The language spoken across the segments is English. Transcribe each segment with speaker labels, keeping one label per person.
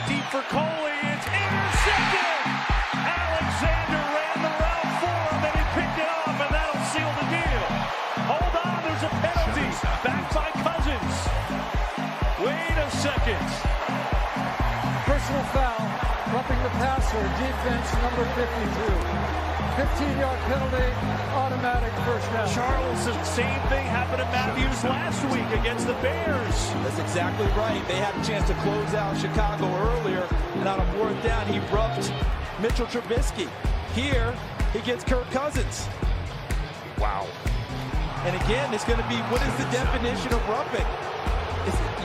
Speaker 1: deep for Coley. It's intercepted. Alexander ran the route for him, and he picked it off, and that'll seal the deal. Hold on, there's a penalty. Back by Cousins. Wait a second.
Speaker 2: Personal foul, roughing the passer, defense number 52. 15-yard penalty, automatic first down.
Speaker 1: Charles, the same thing happened to Matthews last week against the Bears.
Speaker 3: That's exactly right. They had a chance to close out Chicago earlier, and on a fourth down, he roughed Mitchell Trubisky. Here, he gets Kirk Cousins.
Speaker 1: Wow.
Speaker 3: And again, it's going to be, what is the definition of roughing?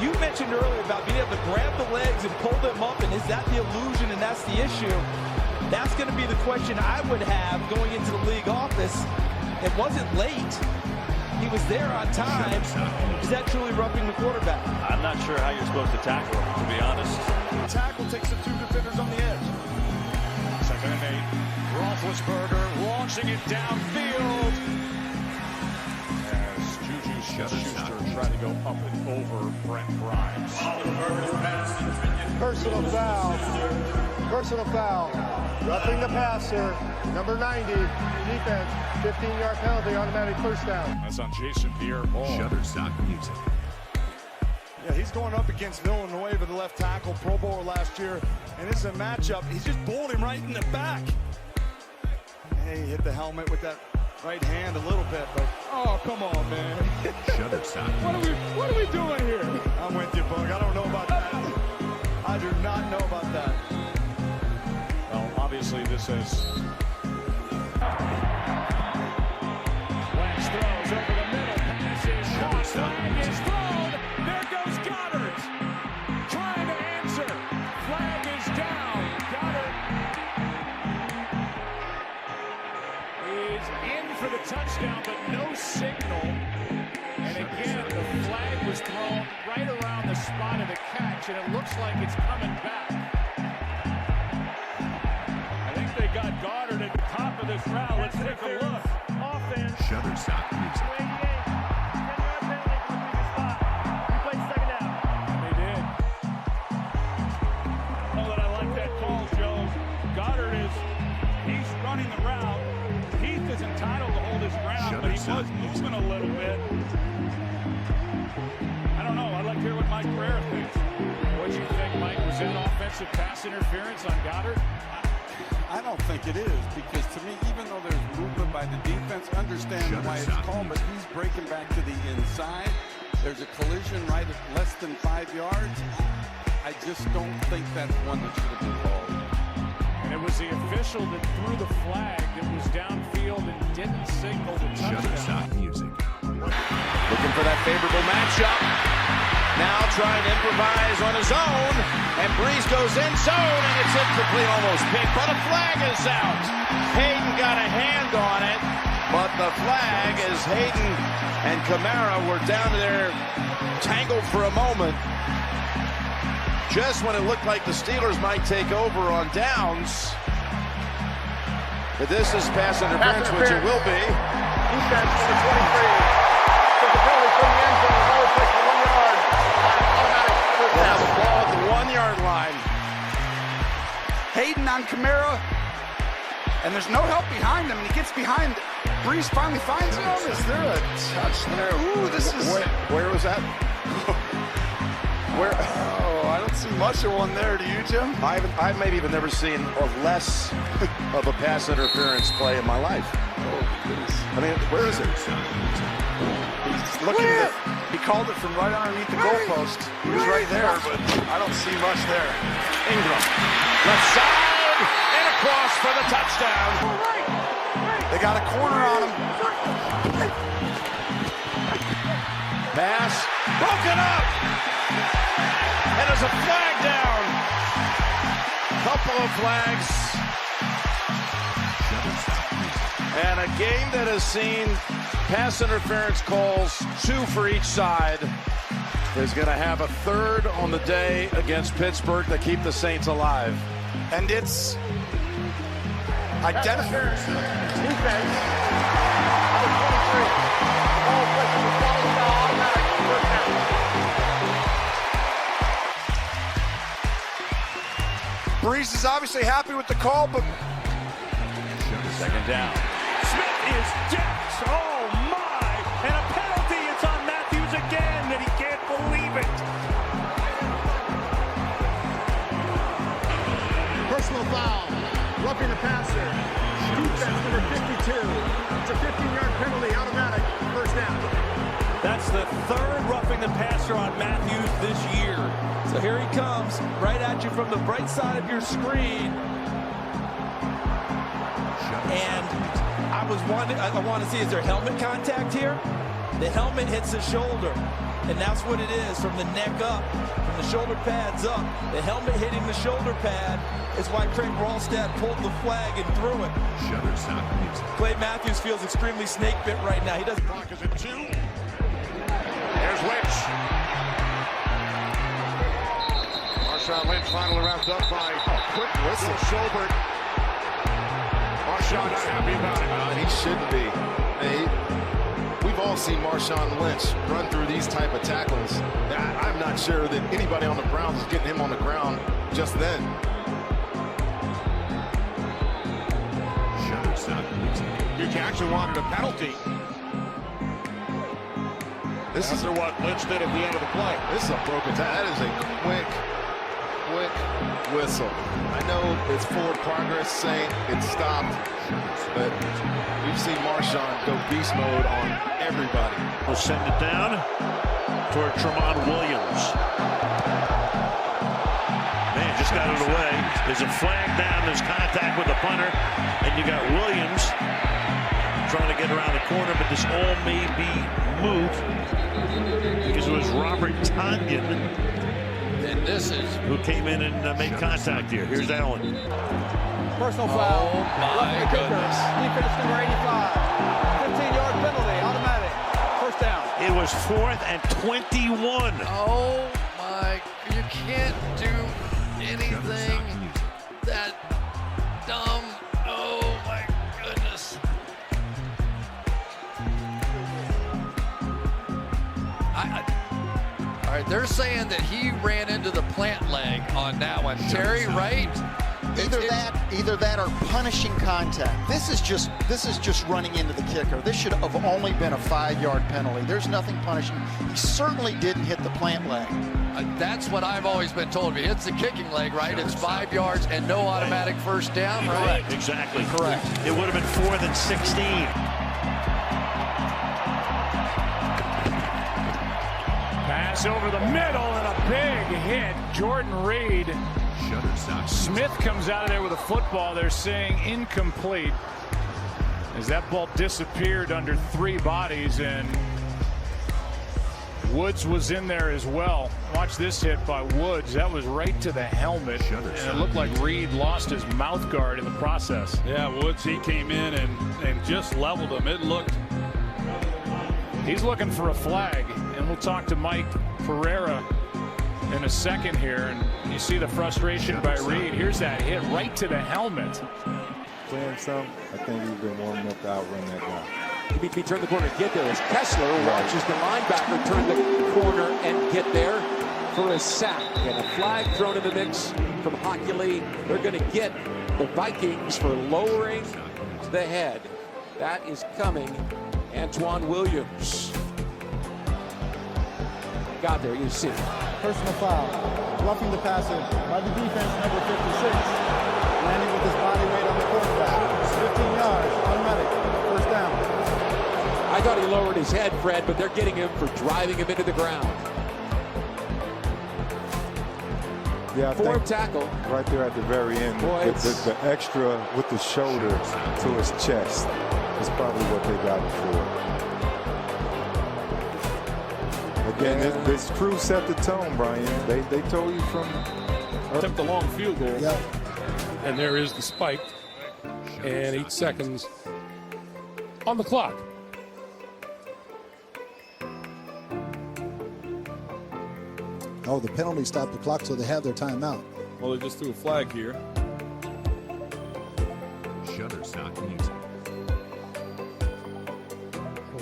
Speaker 3: You mentioned earlier about being able to grab the legs and pull them up, and is that the illusion, and that's the issue? That's going to be the question I would have going into the league office. It wasn't late. He was there on time. Is that truly roughing the quarterback?
Speaker 1: I'm not sure how you're supposed to tackle him, to be honest.
Speaker 4: The tackle takes the two defenders on the edge. 2nd and 8. Roethlisberger launching it downfield. As Juju Smith-Schuster trying to go up and over Brent Grimes.
Speaker 5: Personal foul. Personal foul. Roughing the passer. Number 90. Defense. 15-yard penalty. Automatic first down.
Speaker 4: That's on Jason Pierre-Paul.
Speaker 6: Shutterstock Music.
Speaker 4: Yeah, he's going up against Villanueva, the left tackle, Pro Bowler last year. And it's a matchup. He's just bowled him right in the back. Hey, he hit the helmet with that right hand a little bit, but oh, come on, man.
Speaker 6: Shutterstock.
Speaker 4: What are we doing here? I'm with you, Bug. I don't know about that. I do not know about that. Well, obviously this is Wentz throws over the middle. Passes. Flag is thrown. There goes Goddard. Trying to answer. Flag is down. Goddard is in for the touchdown, but no signal. And again, the flag was thrown right around the spot of the catch, and it looks like it's coming back. I think they got Goddard at the top of this route. Let's take a look. Offense.
Speaker 6: Shutterstock Music.
Speaker 1: 10-yard penalty from the previous spot. He played second down.
Speaker 4: They did. Oh, that I like that call, Joe. Goddard he's running the route. Heath is entitled to hold his ground, but he was moving a little bit. I don't know. I'd like to hear what Mike Pereira thinks. What do you think, Mike? Was that offensive pass interference on Goddard?
Speaker 7: I don't think it is, because to me, even though there's movement by the defense, understand why it's called, but he's breaking back to the inside. There's a collision right at less than 5 yards. I just don't think that's one that should have been called.
Speaker 4: And it was the official that threw the flag that was downfield and didn't signal the touchdown.
Speaker 6: Shutterstock Music.
Speaker 8: Looking for that favorable matchup. Now trying to improvise on his own. And Breeze goes in zone, and it's incomplete, almost picked, but a flag is out. Hayden got a hand on it, but the flag is Hayden and Kamara were down there tangled for a moment. Just when it looked like the Steelers might take over on downs. But this is pass interference, which it will be.
Speaker 5: Defense number 23. Took the penalty from the end zone. Another place for 1 yard. Automatic first
Speaker 8: We'll
Speaker 5: down.
Speaker 8: have a ball at the 1 yard line.
Speaker 7: Hayden on Kamara, and there's no help behind him, and he gets behind. Breeze finally finds him. Is there a touch there? Ooh, this is...
Speaker 8: Where was that?
Speaker 7: Where? Oh, I don't see much of one there. Do you, Jim?
Speaker 8: I've maybe even never seen a less of a pass interference play in my life.
Speaker 7: Oh, goodness.
Speaker 8: I mean, where is it?
Speaker 7: He's looking at it. He called it from right underneath the goalpost. He was right there, but I don't see much there.
Speaker 8: Ingram. Left side and across for the touchdown.
Speaker 7: They got a corner on him.
Speaker 8: Pass broken up. And there's a flag down. Couple of flags. And a game that has seen pass interference calls, 2 for each side, is going to have a third on the day against Pittsburgh to keep the Saints alive.
Speaker 7: And it's identical.
Speaker 5: Defense. Number 23. All places for foul, automatic first down.
Speaker 4: Breeze is obviously happy with the call, but
Speaker 1: Second down. Smith is decked. Oh, my. And a penalty. It's on Matthews again, and he can't believe it.
Speaker 5: Personal foul. Roughing the passer. Defense number 52. It's a 15-yard penalty. Automatic. First down.
Speaker 3: That's the third roughing the passer on Matthews this year. So here he comes, right at you from the right side of your screen. And I want to see, is there helmet contact here? The helmet hits the shoulder, and that's what it is, from the neck up, from the shoulder pads up. The helmet hitting the shoulder pad is why Craig Ralstad pulled the flag and threw it.
Speaker 6: Shutterstock Music.
Speaker 3: Clay Matthews feels extremely snake bit right now. He doesn't.
Speaker 8: Clock is at 2. There's Lynch. Marshawn Lynch finally wrapped up by quick whistle. Schobert. Marshawn not happy about it.
Speaker 9: He shouldn't be. We've all seen Marshawn Lynch run through these type of tackles. I'm not sure that anybody on the Browns is getting him on the ground just then.
Speaker 6: Shutterstock Music.
Speaker 8: Hugh Jackson wanted a penalty. This is what Lynch did at the end of the play.
Speaker 9: This is a broken tackle. That is a quick whistle. I know it's forward progress saying it stopped, but we've seen Marshawn go beast mode on everybody.
Speaker 1: We'll send it down toward Tremont Williams. Man, just got it away. There's a flag down. There's contact with the punter. And you got Williams trying to get around the corner, but this all may be moot because it was Robert Tonyan who came in and made contact here. Here's Allen.
Speaker 2: Personal foul.
Speaker 3: Oh, my goodness.
Speaker 2: Defense number 85. 15-yard penalty. Automatic. First down.
Speaker 1: It was 4th and 21.
Speaker 10: Oh my, you can't do anything that dumb. Oh my goodness. All right, they're saying that he ran into the plant leg on that one. Terry, right?
Speaker 11: Either that or punishing contact. This is just running into the kicker. This should have only been a 5-yard penalty. There's nothing punishing. He certainly didn't hit the plant leg.
Speaker 10: That's what I've always been told. If he hits the kicking leg, right, it's 5 yards and no automatic first down, right?
Speaker 1: Correct, exactly.
Speaker 10: Correct.
Speaker 1: It would have been 4th and 16. Pass over the middle and a big hit. Jordan Reed.
Speaker 6: Shutterstock.
Speaker 1: Smith comes out of there with a football. They're saying incomplete as that ball disappeared under 3 bodies, and Woods was in there as well. Watch this hit by Woods. That was right to the helmet, and it looked like Reed lost his mouth guard in the process.
Speaker 12: Yeah, Woods, he came in and just leveled him. It looked.
Speaker 1: He's looking for a flag, and we'll talk to Mike Pereira in a second here, and you see the frustration by Reed. Here's that hit right to the helmet.
Speaker 13: Playing some, I think he's been warming up to outrun that guy.
Speaker 14: He turned the corner and get there as Kessler watches the linebacker turn the corner and get there for a sack. And a flag thrown in the mix from Hockey Lee. They're going to get the Vikings for lowering the head. That is coming. Antoine Williams. Got there, you see.
Speaker 5: Personal foul. Roughing the passer by the defense, number 56. Landing with his body weight on the quarterback. 15 yards, automatic. First down.
Speaker 14: I thought he lowered his head, Fred, but they're getting him for driving him into the ground.
Speaker 13: Yeah,
Speaker 14: Fourth tackle.
Speaker 13: Right there at the very end.
Speaker 14: Boy,
Speaker 13: the extra with the shoulder to his chest is probably what they got it for. Again, this crew set the tone, Brian. They told you from...
Speaker 12: Attempt a long field goal.
Speaker 5: Yep.
Speaker 12: And there is the spike. And 8 seconds on the clock.
Speaker 5: Oh, the penalty stopped the clock, so they have their timeout.
Speaker 12: Well, they just threw a flag here.
Speaker 6: Shutterstock Music.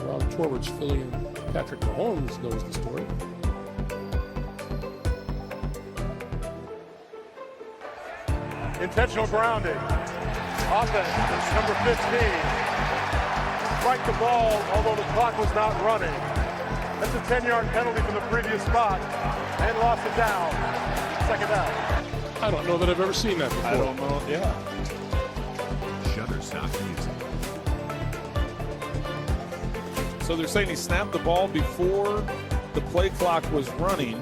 Speaker 12: Ron Torwich, Philly, and Patrick Mahomes knows the story.
Speaker 5: Intentional grounding. Offense, number 15. Strike the ball, although the clock was not running. That's a 10-yard penalty from the previous spot. And lost it down. Second down.
Speaker 12: I don't know that I've ever seen that before.
Speaker 4: I don't know. Yeah.
Speaker 6: Shutterstock Music.
Speaker 15: So they're saying he snapped the ball before the play clock was running.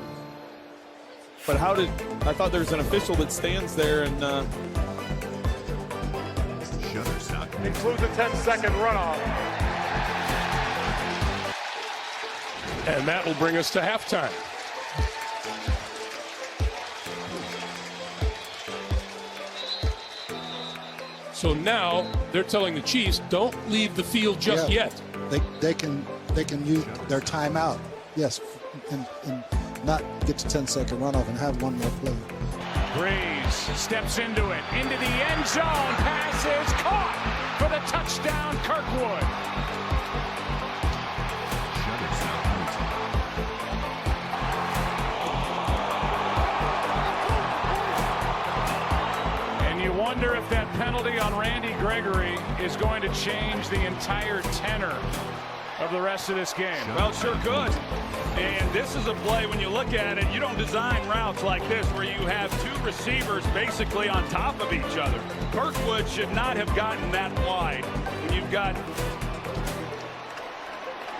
Speaker 15: But how did, I thought there was an official that stands there and
Speaker 6: Shutterstock Music.
Speaker 5: Includes a 10-second runoff.
Speaker 12: And that will bring us to halftime. So now they're telling the Chiefs, don't leave the field just yet.
Speaker 5: They can use their timeout, yes, and not get to 10-second runoff and have one more play.
Speaker 1: Breeze steps into it, into the end zone. Pass is caught for the touchdown, Kirkwood.
Speaker 6: Shutterstock Music.
Speaker 1: And you wonder if that penalty on Randy Gregory is going to change the entire tenor of the rest of this game.
Speaker 16: Well, it sure could. And this is a play, when you look at it, you don't design routes like this where you have two receivers basically on top of each other. Kirkwood should not have gotten that wide. When you've got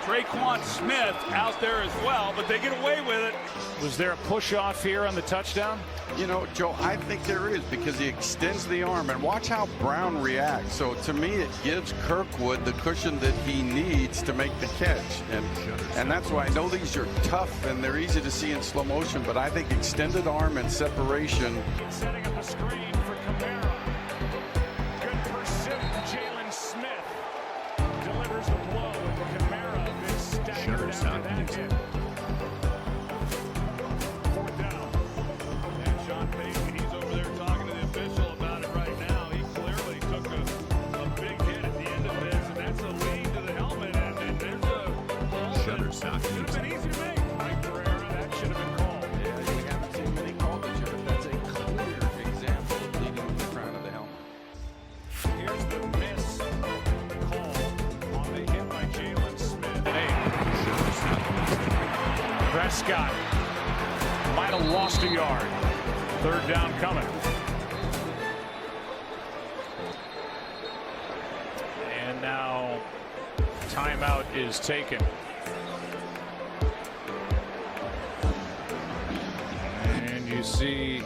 Speaker 16: Traquan Smith out there as well, but they get away with it.
Speaker 1: Was there a push off here on the touchdown?
Speaker 7: You know, Joe, I think there is, because he extends the arm, and watch how Brown reacts. So to me, it gives Kirkwood the cushion that he needs to make the catch. And that's why I know these are tough and they're easy to see in slow motion, but I think extended arm and separation.
Speaker 1: Setting up a screen for Camara. Good pursuit. Jalen Smith delivers the blow, and Camara is staggered after that hit. Fourth down. And Sean Payton, he's over there talking to the official about it right now. He clearly took a big hit at the end of this, and that's a lead to the helmet, and there's a ball that should have been easy to make. Mike Pereira, that should have been called.
Speaker 7: Yeah, you haven't seen many called this year, but that's a clear example of leading to the crown of the helmet.
Speaker 1: Here's the miss call on the hit by Jalen Smith. Prescott might have lost a yard. Third down coming. And now timeout is taken. And you see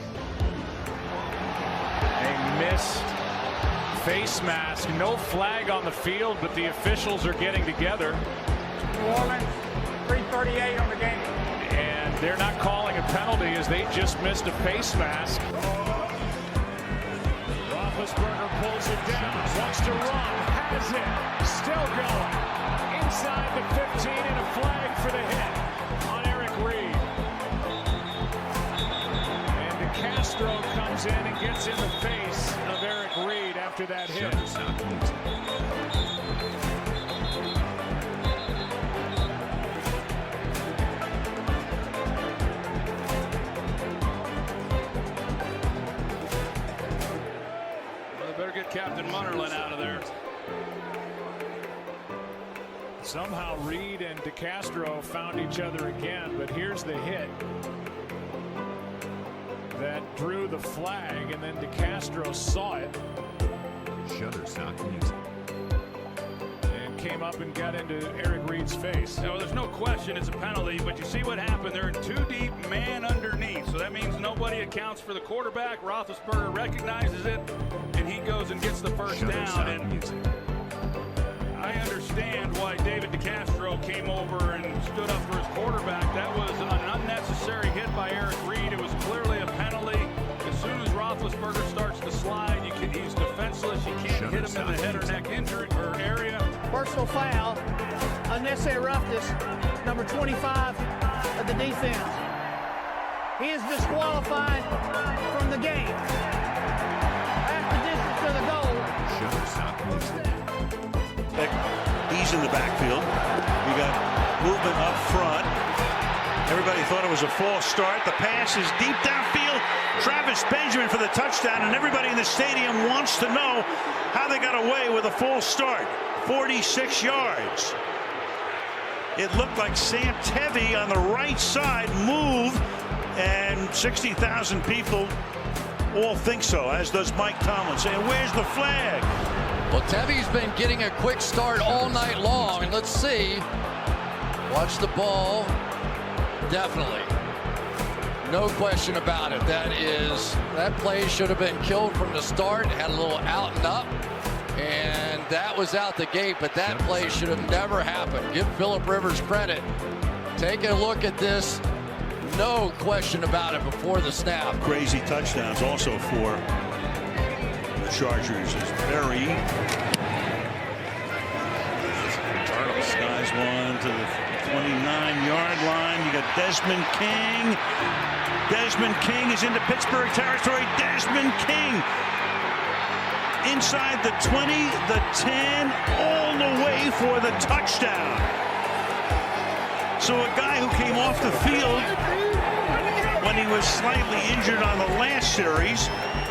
Speaker 1: a missed face mask. No flag on the field, but the officials are getting together.
Speaker 17: New Orleans, 3:38 on the game.
Speaker 1: And they're not calling a penalty as they just missed a face mask. Roethlisberger pulls it down, wants to run, has it, still going. Inside the 15 and a flag for the hit on Eric Reed. And DeCastro comes in and gets in the face of Eric Reed after that hit.
Speaker 16: Get Captain Munnerlin out of there.
Speaker 1: Somehow Reed and DeCastro found each other again, but here's the hit that drew the flag, and then DeCastro saw it.
Speaker 6: Shutterstock Music.
Speaker 1: And came up and got into Eric Reed's face.
Speaker 16: No, there's no question it's a penalty, but you see what happened. They're in too deep, man underneath. So that means nobody accounts for the quarterback. Roethlisberger recognizes it, and he goes and gets the first down. And I understand why David DeCastro came over and stood up for his quarterback. That was an unnecessary hit by Eric Reed. It was clearly a penalty. As soon as Roethlisberger starts to slide, he's defenseless. You can't hit him in the head or neck injury or area.
Speaker 17: Personal foul, unnecessary roughness, number 25 of the defense. He is disqualified from the game. Half the distance to the goal.
Speaker 18: He's in the backfield. We got movement up front. Everybody thought it was a false start. The pass is deep downfield.
Speaker 1: Travis Benjamin for the touchdown, and everybody in the stadium wants to know how they got away with a false start. 46 yards. It looked like Sam Tevy on the right side moved, and 60,000 people all think so, as does Mike Tomlin, saying, where's the flag?
Speaker 10: Well, Tevy's been getting a quick start all night long, and let's see. Watch the ball. Definitely. No question about it. That play should have been killed from the start. Had a little out and up, and that was out the gate, but that play should have never happened. Give Phillip Rivers credit. Take a look at this. No question about it before the snap.
Speaker 1: Crazy touchdowns also for the Chargers. Is Berry. Skies one to the 29-yard line. You got Desmond King. Desmond King is into Pittsburgh territory. Desmond King inside the 20, the 10, all the way for the touchdown. So a guy who came off the field when he was slightly injured on the last series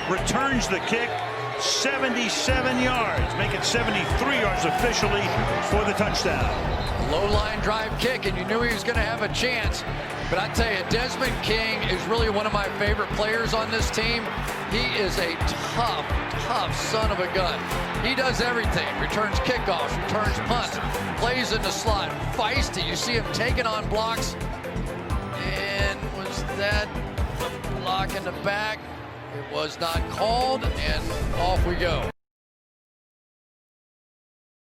Speaker 1: returns the kick 77 yards, make it 73 yards officially for the touchdown.
Speaker 10: Low line drive kick, and you knew he was going to have a chance. But I tell you, Desmond King is really one of my favorite players on this team. He is a tough son of a gun. He does everything. Returns kickoffs, returns punts, plays in the slot, feisty. You see him taking on blocks. And was that a block in the back? It was not called, and off we go.